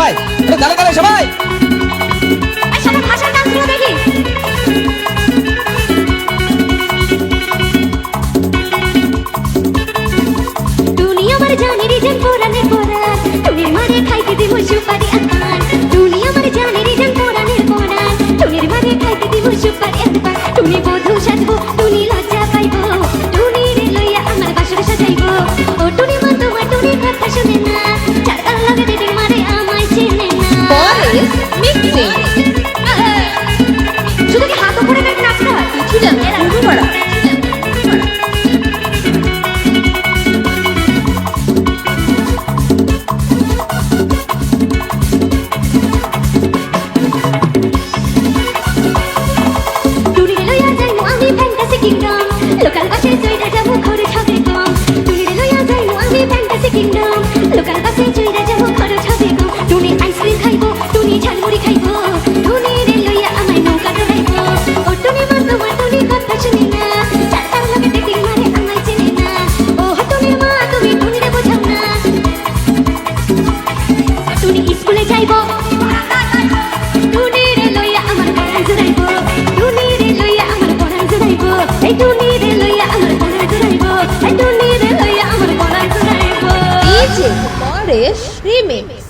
সবাই একটু তালে তালে সবাই সবাই ভাষার ডান্সগুলো দেখি। টুনি আমার জানের জান পুরানের পুরান, টুনির মারে খাইতে দিব সুপারি আকান। টুনি আমার জানের জান পুরানের পুরান, টুনির মারে খাইতে দিব সুপারি আকান। টুনি বধূ সাজবো, টুনি লজ্জা পাইবো, টুনি রে লইয়া আমার বাসর সাজাইবো। ও টুনি মা তোমার টুনির কথা শুনে না, চারটার লাগে দিদির মারে আমায় চেনে না। পরেশ মিক্সিং শুধু কি হাত উপরে নাকি নাচতে হয়? কিছু জানো শুরু করা টুনি লইয়া যাইমু আমি ফ্যান্টাসি কিংডম, লোকাল বাসে চইরা যাবো খরচ হবে কম। টুনি লইয়া যাইমু আমি ফ্যান্টাসি কিংডম, লোকাল বাসে চইরা যাবো খরচ হবে কম। টুনি আইসক্রিম খাইবো, টুনি ঝালমুড়ি খাইবো, টুনি রে লইয়া আমায় নৌকা ডোবাইবো। ও টুনি মা তোমার টুনি কথা শুনে না, চারটার লাগে দেখি মারে আমায় চেনে না। ও টুনি মা তুমি টুনি রে বোঝাও না। টুনি স্কুলে যাইবো, টুনি রে লইয়া আমার পড়ান জুড়াইবো, টুনি রে লইয়া আমার পড়ান জুড়াইবো। এই টুনি রে লইয়া আমার পড়ান জুড়াইবো, এই টুনি রে লইয়া আমার পড়ান জুড়াইবো। DJ Paresh remix.